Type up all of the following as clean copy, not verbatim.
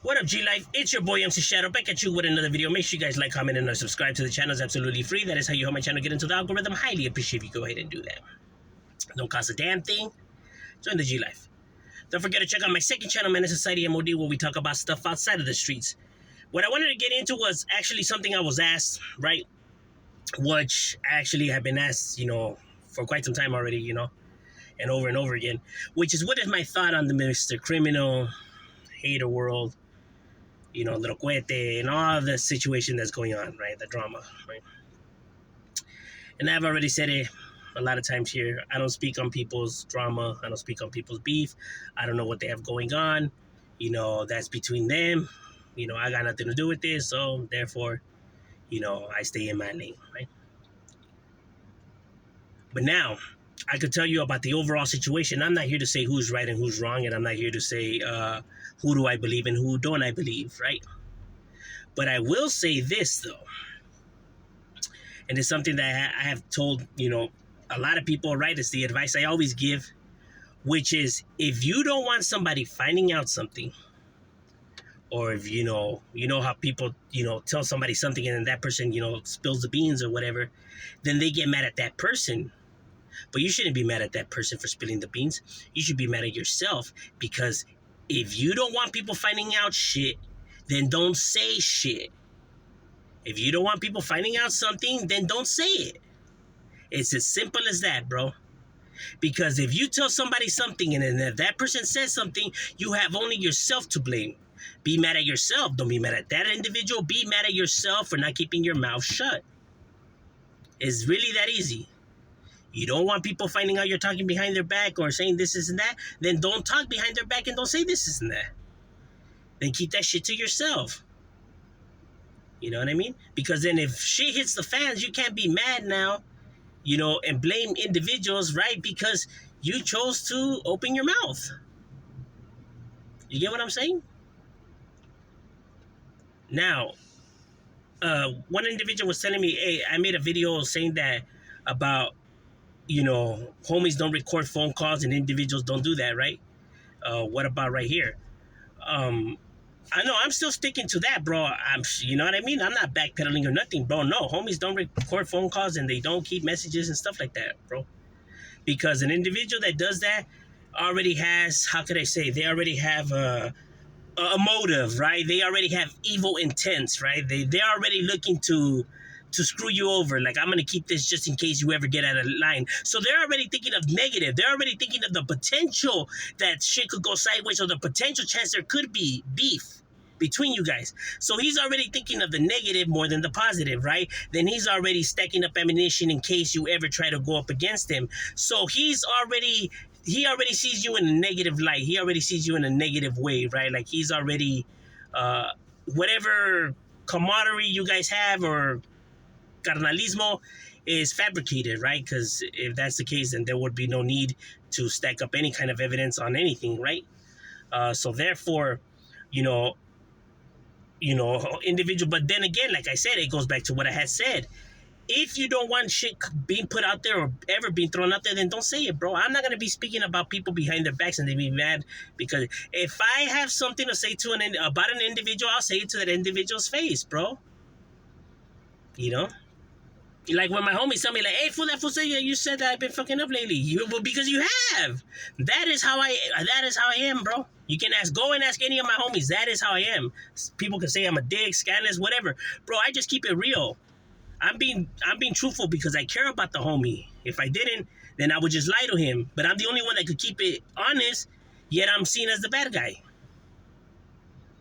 What up, G-Life? It's your boy, MC Shadow, back at you with another video. Make sure you guys like, comment, and subscribe to the channel. It's absolutely free. That is how you help my channel get into the algorithm. Highly appreciate if you go ahead and do that. Don't cost a damn thing. Join the G-Life. Don't forget to check out my second channel, Menace Society M.O.D, where we talk about stuff outside of the streets. What I wanted to get into was actually something I was asked, right? Which I actually have been asked, for quite some time already, and over again. Which is, what is my thought on the Mr. Criminal, hater world, Little Cohete, and all the situation that's going on, right? The drama, right? And I've already said it a lot of times here. I don't speak on people's drama. I don't speak on people's beef. I don't know what they have going on. That's between them. I got nothing to do with this. So therefore, I stay in my lane, right? But now, I could tell you about the overall situation. I'm not here to say who's right and who's wrong, and I'm not here to say who do I believe and who don't I believe, right? But I will say this, though, and it's something that I have told, a lot of people, right? It's the advice I always give, which is, if you don't want somebody finding out something, or if, how people, tell somebody something and then that person, spills the beans or whatever, then they get mad at that person. But you shouldn't be mad at that person for spilling the beans. You should be mad at yourself, because if you don't want people finding out shit, then don't say shit. If you don't want people finding out something, then don't say it. It's as simple as that, bro. Because if you tell somebody something and then if that person says something, you have only yourself to blame. Be mad at yourself. Don't be mad at that individual. Be mad at yourself for not keeping your mouth shut. It's really that easy. You don't want people finding out you're talking behind their back or saying this, and that, then don't talk behind their back and don't say this, and that. Then keep that shit to yourself. You know what I mean? Because then if shit hits the fans, you can't be mad now, and blame individuals, right? Because you chose to open your mouth. You get what I'm saying? Now, one individual was telling me, hey, I made a video saying that about, homies don't record phone calls and individuals don't do that, right? What about right here? I know I'm still sticking to that, bro. You know what I mean? I'm not backpedaling or nothing, bro. No, homies don't record phone calls and they don't keep messages and stuff like that, bro. Because an individual that does that already has, how could I say, they already have a motive, right? They already have evil intents, right? They're already looking to screw you over. Like, I'm going to keep this just in case you ever get out of line. So they're already thinking of negative. They're already thinking of the potential that shit could go sideways, or the potential chance there could be beef between you guys. So he's already thinking of the negative more than the positive, right? Then he's already stacking up ammunition in case you ever try to go up against him. So he already sees you in a negative light. He already sees you in a negative way, right? Like, he's already, whatever camaraderie you guys have or carnalismo is fabricated, right? Because if that's the case, then there would be no need to stack up any kind of evidence on anything, right? So therefore, individual. But then again, like I said, it goes back to what I had said. If you don't want shit being put out there or ever being thrown out there, then don't say it, bro. I'm not going to be speaking about people behind their backs and they be mad, because if I have something to say about an individual, I'll say it to that individual's face, bro. Like when my homies tell me, like, hey, fool, that fool say you said that I've been fucking up lately. Well, because you have. That is how I am, bro. You can go and ask any of my homies. That is how I am. People can say I'm a dick, scandalous, whatever. Bro, I just keep it real. I'm being truthful because I care about the homie. If I didn't, then I would just lie to him. But I'm the only one that could keep it honest, yet I'm seen as the bad guy.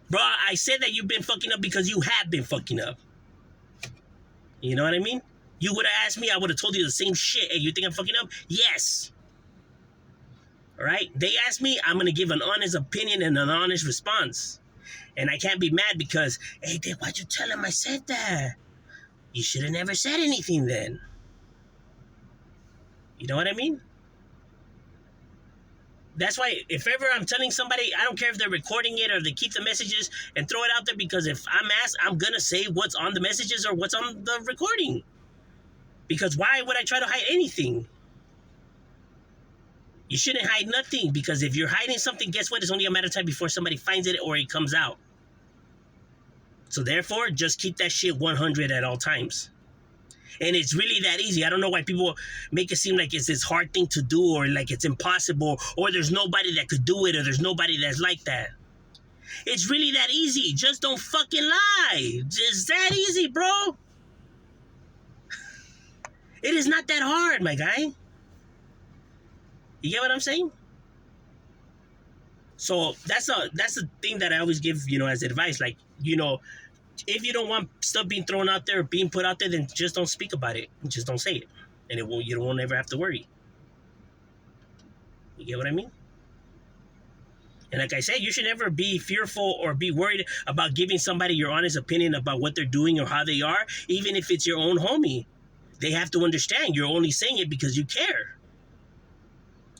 Bro, I said that you've been fucking up because you have been fucking up. You know what I mean? You would have asked me, I would have told you the same shit. Hey, you think I'm fucking up? Yes. All right? They asked me, I'm going to give an honest opinion and an honest response. And I can't be mad because, hey, then why'd you tell him I said that? You should have never said anything then. You know what I mean? That's why if ever I'm telling somebody, I don't care if they're recording it or they keep the messages and throw it out there, because if I'm asked, I'm going to say what's on the messages or what's on the recording. Because why would I try to hide anything? You shouldn't hide nothing, because if you're hiding something, guess what? It's only a matter of time before somebody finds it or it comes out. So therefore, just keep that shit 100 at all times. And it's really that easy. I don't know why people make it seem like it's this hard thing to do, or like it's impossible, or there's nobody that could do it, or there's nobody that's like that. It's really that easy. Just don't fucking lie. It's that easy, bro. It is not that hard, my guy. You get what I'm saying? So that's the thing that I always give, as advice. Like, if you don't want stuff being thrown out there or being put out there, then just don't speak about it. Just don't say it. And you won't ever have to worry. You get what I mean? And like I said, you should never be fearful or be worried about giving somebody your honest opinion about what they're doing or how they are, even if it's your own homie. They have to understand you're only saying it because you care.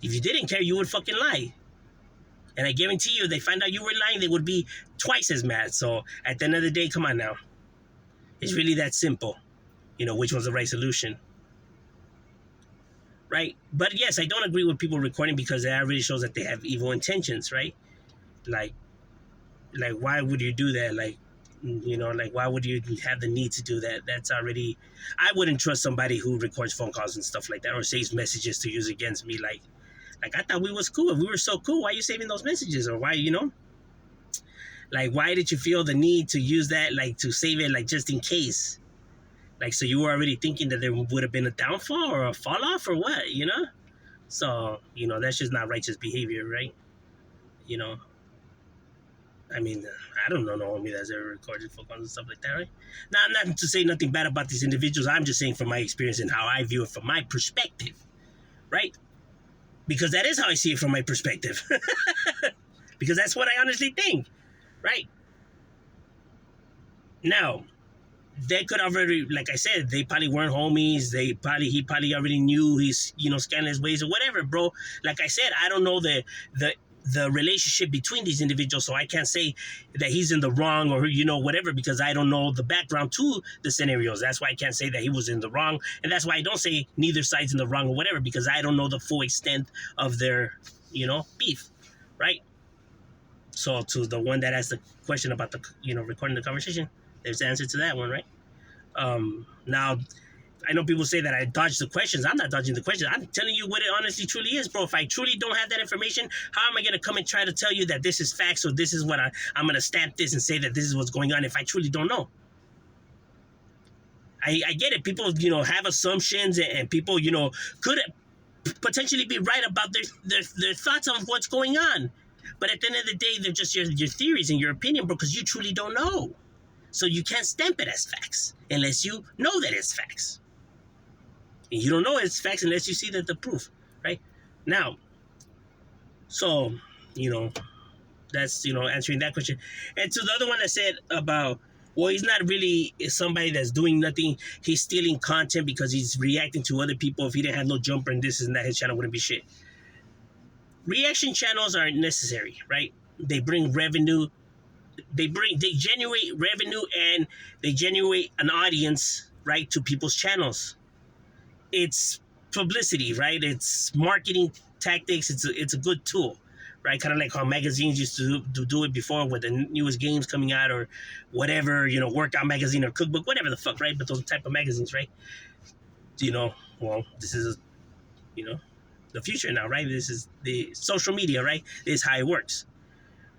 If you didn't care, you would fucking lie. And I guarantee you, if they find out you were lying, they would be twice as mad. So at the end of the day, come on now. It's really that simple. Which was the right solution. Right? But yes, I don't agree with people recording because that really shows that they have evil intentions, right? Like why would you do that? Like why would you have the need to do that? That's already, I wouldn't trust somebody who records phone calls and stuff like that, or saves messages to use against me. Like I thought we was cool. If we were so cool, why are you saving those messages? Or why, like, why did you feel the need to use that, like, to save it, like, just in case? Like, so you were already thinking that there would have been a downfall or a fall off or what, So, that's just not righteous behavior, right? I mean, I don't know no homie that's ever recorded phone calls and stuff like that, right? Now, I'm not to say nothing bad about these individuals. I'm just saying from my experience and how I view it from my perspective, right? Because that is how I see it from my perspective. Because that's what I honestly think, right? Now, they could already, like I said, they probably weren't homies. He probably already knew he's, scandalous ways or whatever, bro. Like I said, I don't know the relationship between these individuals, so I can't say that he's in the wrong or, whatever, because I don't know the background to the scenarios. That's why I can't say that he was in the wrong. And that's why I don't say neither side's in the wrong or whatever, because I don't know the full extent of their, beef, right? So to the one that asked the question about the, recording the conversation, there's the answer to that one, right? Now, I know people say that I dodge the questions. I'm not dodging the questions. I'm telling you what it honestly truly is, bro. If I truly don't have that information, how am I going to come and try to tell you that this is facts or this is what I'm going to stamp this and say that this is what's going on if I truly don't know? I get it. People, have assumptions and people, could potentially be right about their thoughts on what's going on. But at the end of the day, they're just your theories and your opinion, bro, because you truly don't know. So you can't stamp it as facts unless you know that it's facts. And you don't know it's facts unless you see the proof, right? Now, so, that's, answering that question. And to the other one that said about, well, he's not really somebody that's doing nothing. He's stealing content because he's reacting to other people. If he didn't have no jumper and this and that, his channel wouldn't be shit. Reaction channels are necessary, right? They bring revenue. They generate revenue and they generate an audience, right, to people's channels. It's publicity, right? It's marketing tactics. It's a good tool, right? Kind of like how magazines used to do it before with the newest games coming out or whatever, workout magazine or cookbook, whatever the fuck, right? But those type of magazines, right? Well, this is, the future now, right? This is the social media, right? This is how it works,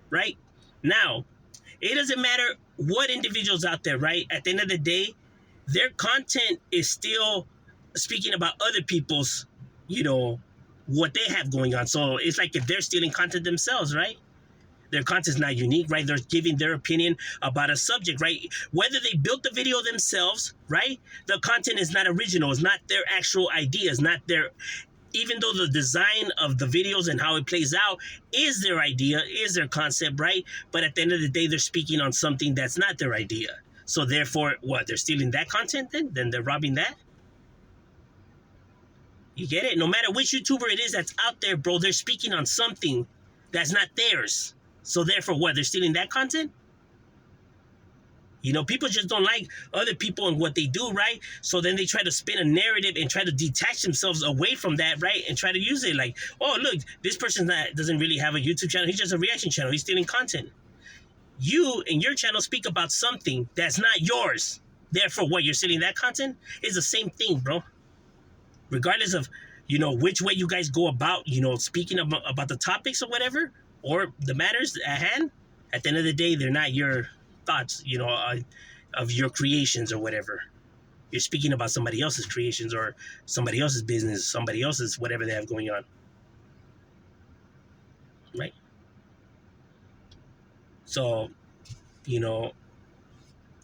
right? Now, it doesn't matter what individuals out there, right? At the end of the day, their content is still speaking about other people's, what they have going on. So it's like if they're stealing content themselves, right? Their content's not unique, right? They're giving their opinion about a subject, right? Whether they built the video themselves, right? The content is not original. It's not their actual ideas, not their... Even though the design of the videos and how it plays out is their idea, is their concept, right? But at the end of the day, they're speaking on something that's not their idea. So therefore, what? They're stealing that content then? Then they're robbing that? You get it? No matter which YouTuber it is that's out there, bro, they're speaking on something that's not theirs. So therefore, what? They're stealing that content? People just don't like other people and what they do, right? So then they try to spin a narrative and try to detach themselves away from that, right? And try to use it like, oh, look, this person doesn't really have a YouTube channel. He's just a reaction channel. He's stealing content. You and your channel speak about something that's not yours. Therefore, what you're selling that content is the same thing, bro. Regardless of, which way you guys go about, speaking about the topics or whatever, or the matters at hand, at the end of the day, they're not your thoughts, of your creations or whatever. You're speaking about somebody else's creations or somebody else's business, somebody else's whatever they have going on. Right? So, you know,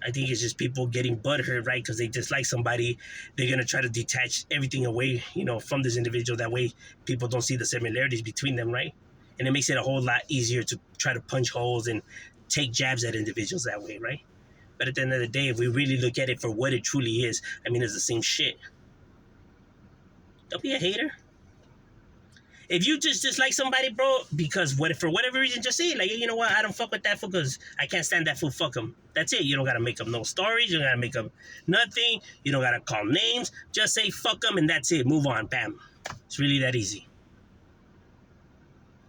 I think it's just people getting butthurt, right? Because they dislike somebody. They're going to try to detach everything away, from this individual. That way people don't see the similarities between them, right? And it makes it a whole lot easier to try to punch holes and take jabs at individuals that way, right? But at the end of the day, if we really look at it for what it truly is, I mean, it's the same shit. Don't be a hater. If you just dislike somebody, bro, because for whatever reason, just say it. Like, you know what? I don't fuck with that fool because I can't stand that fool. Fuck him. That's it. You don't got to make up no stories. You don't got to make up nothing. You don't got to call names. Just say fuck him and that's it. Move on. Bam. It's really that easy.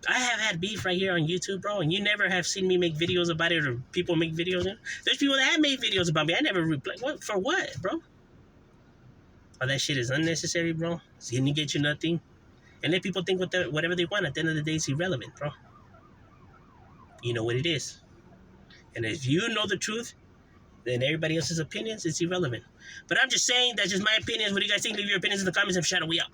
I have had beef right here on YouTube, bro, and you never have seen me make videos about it or people make videos. There's people that have made videos about me. I never reply. What? For what, bro? All that shit is unnecessary, bro. It's going to get you nothing. And let people think whatever they want. At the end of the day, it's irrelevant, bro. You know what it is. And if you know the truth, then everybody else's opinions, it's irrelevant. But I'm just saying, that's just my opinions. What do you guys think? Leave your opinions in the comments and shout out. We out.